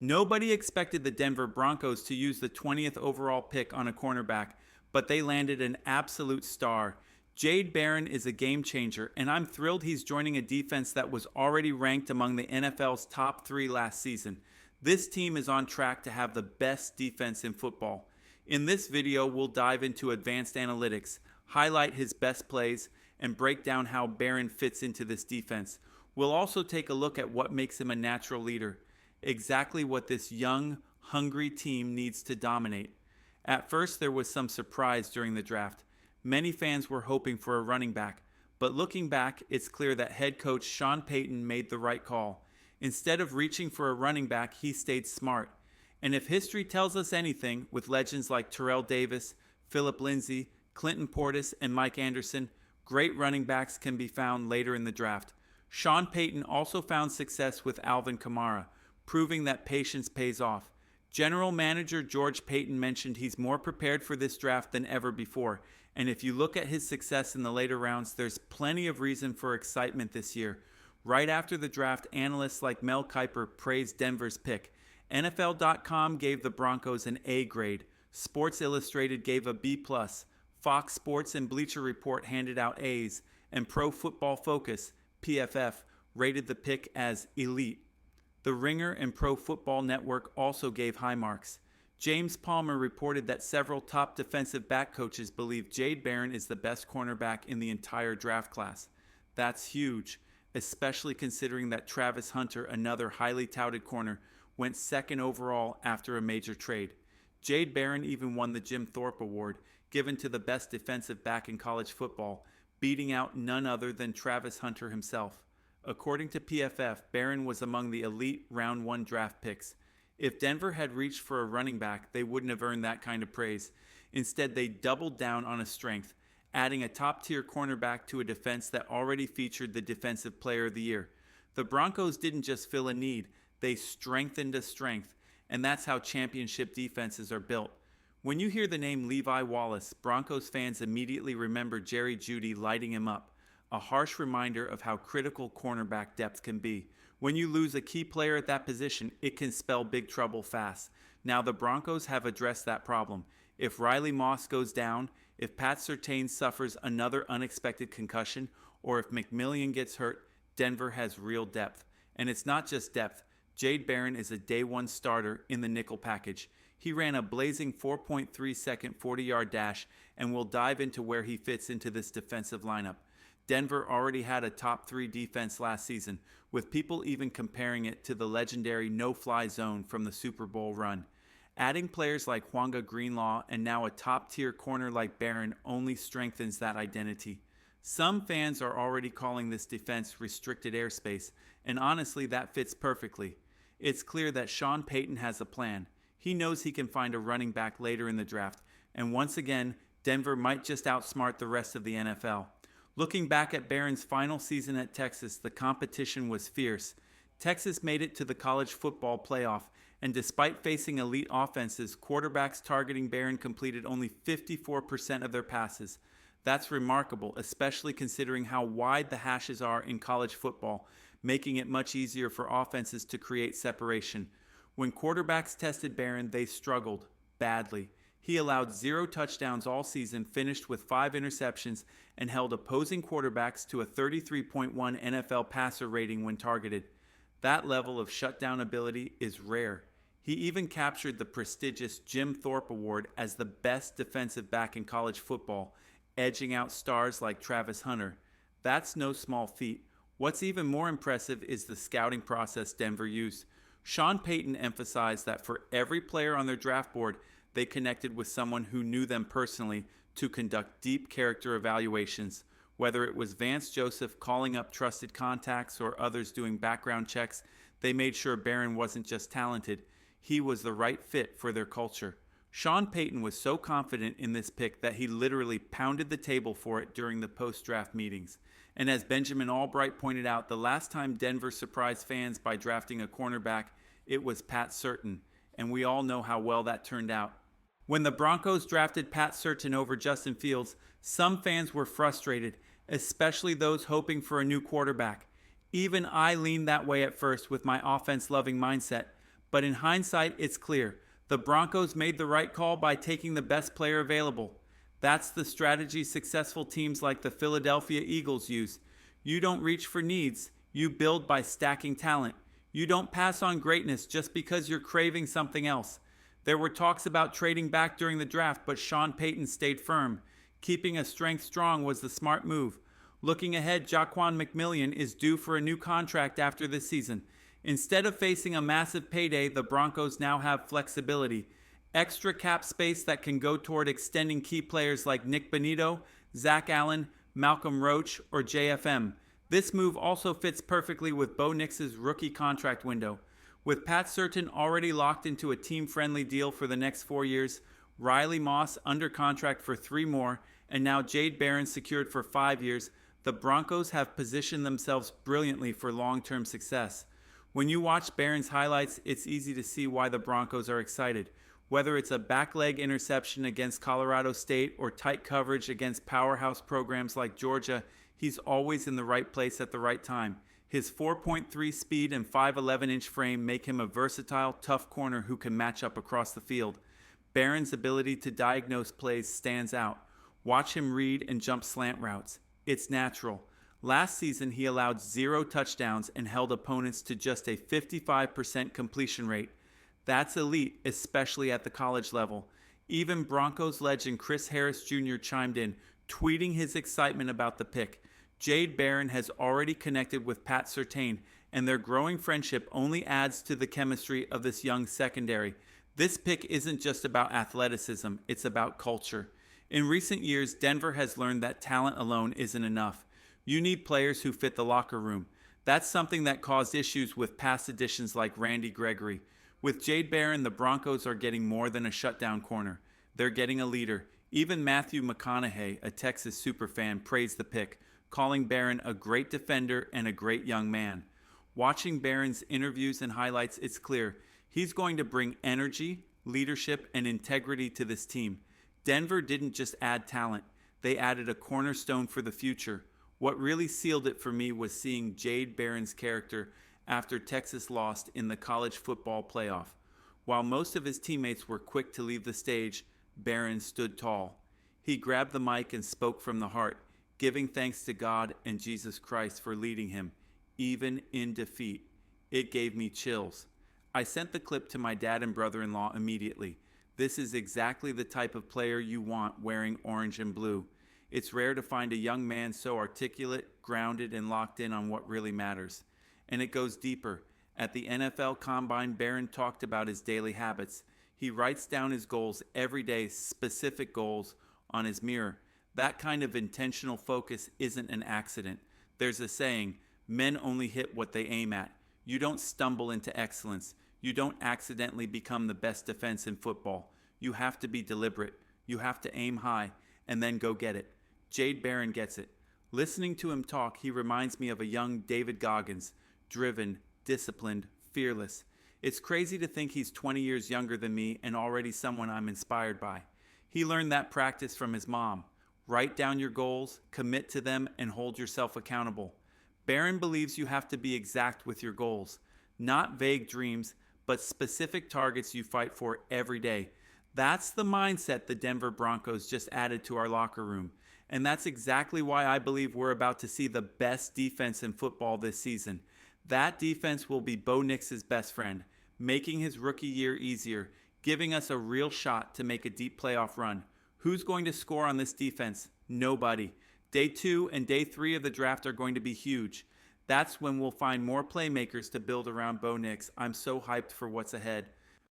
Nobody expected the Denver Broncos to use the 20th overall pick on a cornerback, but they landed an absolute star. Jahdae Barron is a game changer, and I'm thrilled he's joining a defense that was already ranked among the NFL's top 3 last season. This team is on track to have the best defense in football. In this video, we'll dive into advanced analytics, highlight his best plays, and break down how Barron fits into this defense. We'll also take a look at what makes him a natural leader, exactly what this young, hungry team needs to dominate. At first, there was some surprise during the draft. Many fans were hoping for a running back, but looking back, it's clear that head coach Sean Payton made the right call. Instead of reaching for a running back, he stayed smart. And if history tells us anything, with legends like Terrell Davis, Philip Lindsay, Clinton Portis, and Mike Anderson, great running backs can be found later in the draft. Sean Payton also found success with Alvin Kamara, proving that patience pays off. General Manager George Payton mentioned he's more prepared for this draft than ever before, and if you look at his success in the later rounds, there's plenty of reason for excitement this year. Right after the draft, analysts like Mel Kiper praised Denver's pick. NFL.com gave the Broncos an A grade. Sports Illustrated gave a B+. Fox Sports and Bleacher Report handed out A's, and Pro Football Focus, PFF, rated the pick as elite. The Ringer and Pro Football Network also gave high marks. James Palmer reported that several top defensive back coaches believe Jahdae Barron is the best cornerback in the entire draft class. That's huge, especially considering that Travis Hunter, another highly touted corner, went second overall after a major trade. Jahdae Barron even won the Jim Thorpe Award, given to the best defensive back in college football, beating out none other than Travis Hunter himself. According to PFF, Barron was among the elite round 1 draft picks. If Denver had reached for a running back, they wouldn't have earned that kind of praise. Instead, they doubled down on a strength, adding a top-tier cornerback to a defense that already featured the Defensive Player of the Year. The Broncos didn't just fill a need, they strengthened a strength, and that's how championship defenses are built. When you hear the name Levi Wallace, Broncos fans immediately remember Jerry Jeudy lighting him up, a harsh reminder of how critical cornerback depth can be. When you lose a key player at that position, it can spell big trouble fast. Now the Broncos have addressed that problem. If Riley Moss goes down, if Pat Surtain suffers another unexpected concussion, or if McMillian gets hurt, Denver has real depth. And it's not just depth. Jahdae Barron is a day 1 starter in the nickel package. He ran a blazing 4.3 second 40-yard dash, and we'll dive into where he fits into this defensive lineup. Denver already had a top 3 defense last season, with people even comparing it to the legendary no-fly zone from the Super Bowl run. Adding players like Juanga Greenlaw and now a top-tier corner like Barron only strengthens that identity. Some fans are already calling this defense restricted airspace, and honestly that fits perfectly. It's clear that Sean Payton has a plan. He knows he can find a running back later in the draft, and once again, Denver might just outsmart the rest of the NFL. Looking back at Barron's final season at Texas, the competition was fierce. Texas made it to the college football playoff, and despite facing elite offenses, quarterbacks targeting Barron completed only 54% of their passes. That's remarkable, especially considering how wide the hashes are in college football, making it much easier for offenses to create separation. When quarterbacks tested Barron, they struggled badly. He allowed 0 touchdowns all season, finished with 5 interceptions, and held opposing quarterbacks to a 33.1 NFL passer rating when targeted. That level of shutdown ability is rare. He even captured the prestigious Jim Thorpe Award as the best defensive back in college football, edging out stars like Travis Hunter. That's no small feat. What's even more impressive is the scouting process Denver used. Sean Payton emphasized that for every player on their draft board, they connected with someone who knew them personally to conduct deep character evaluations. Whether it was Vance Joseph calling up trusted contacts or others doing background checks, they made sure Barron wasn't just talented, he was the right fit for their culture. Sean Payton was so confident in this pick that he literally pounded the table for it during the post-draft meetings. And as Benjamin Albright pointed out, the last time Denver surprised fans by drafting a cornerback, it was Pat Surtain, and we all know how well that turned out. When the Broncos drafted Pat Surtain over Justin Fields, some fans were frustrated, especially those hoping for a new quarterback. Even I leaned that way at first with my offense-loving mindset, But in hindsight, it's clear. The Broncos made the right call by taking the best player available. That's the strategy successful teams like the Philadelphia Eagles use. You don't reach for needs, you build by stacking talent. You don't pass on greatness just because you're craving something else. There were talks about trading back during the draft, but Sean Payton stayed firm. Keeping a strength strong was the smart move. Looking ahead, Jaquan McMillian is due for a new contract after this season. Instead of facing a massive payday, the Broncos now have flexibility. Extra cap space that can go toward extending key players like Nick Bonito, Zach Allen, Malcolm Roach, or JFM. This move also fits perfectly with Bo Nix's rookie contract window. With Pat Surtain already locked into a team-friendly deal for the next 4 years, Riley Moss under contract for 3 more, and now Jahdae Barron secured for 5 years, the Broncos have positioned themselves brilliantly for long-term success. When you watch Barron's highlights, it's easy to see why the Broncos are excited. Whether it's a backleg interception against Colorado State or tight coverage against powerhouse programs like Georgia, he's always in the right place at the right time. His 4.3 speed and 5'11" frame make him a versatile, tough corner who can match up across the field. Barron's ability to diagnose plays stands out. Watch him read and jump slant routes. It's natural. Last season, he allowed 0 touchdowns and held opponents to just a 55% completion rate. That's elite, especially at the college level. Even Broncos legend Chris Harris Jr. chimed in, tweeting his excitement about the pick. Jahdae Barron has already connected with Pat Surtain, and their growing friendship only adds to the chemistry of this young secondary. This pick isn't just about athleticism, it's about culture. In recent years, Denver has learned that talent alone isn't enough. You need players who fit the locker room. That's something that caused issues with past additions like Randy Gregory. With Jahdae Barron, the Broncos are getting more than a shutdown corner. They're getting a leader. Even Matthew McConaughey, a Texas superfan, praised the pick, calling Barron a great defender and a great young man. Watching Barron's interviews and highlights, it's clear he's going to bring energy, leadership, and integrity to this team. Denver didn't just add talent, they added a cornerstone for the future. What really sealed it for me was seeing Jahdae Barron's character after Texas lost in the college football playoff. While most of his teammates were quick to leave the stage, Barron stood tall. He grabbed the mic and spoke from the heart, giving thanks to God and Jesus Christ for leading him, even in defeat. It gave me chills. I sent the clip to my dad and brother-in-law immediately. This is exactly the type of player you want wearing orange and blue. It's rare to find a young man so articulate, grounded, and locked in on what really matters. And it goes deeper. At the NFL Combine, Barron talked about his daily habits. He writes down his goals every day, specific goals, on his mirror. That kind of intentional focus isn't an accident. There's a saying, men only hit what they aim at. You don't stumble into excellence. You don't accidentally become the best defense in football. You have to be deliberate. You have to aim high and then go get it. Jahdae Barron gets it. Listening to him talk, he reminds me of a young David Goggins, driven, disciplined, fearless. It's crazy to think he's 20 years younger than me and already someone I'm inspired by. He learned that practice from his mom. Write down your goals, commit to them, and hold yourself accountable. Barron believes you have to be exact with your goals. Not vague dreams, but specific targets you fight for every day. That's the mindset the Denver Broncos just added to our locker room. And that's exactly why I believe we're about to see the best defense in football this season. That defense will be Bo Nix's best friend, making his rookie year easier, giving us a real shot to make a deep playoff run. Who's going to score on this defense? Nobody. Day 2 and Day 3 of the draft are going to be huge. That's when we'll find more playmakers to build around Bo Nix. I'm so hyped for what's ahead.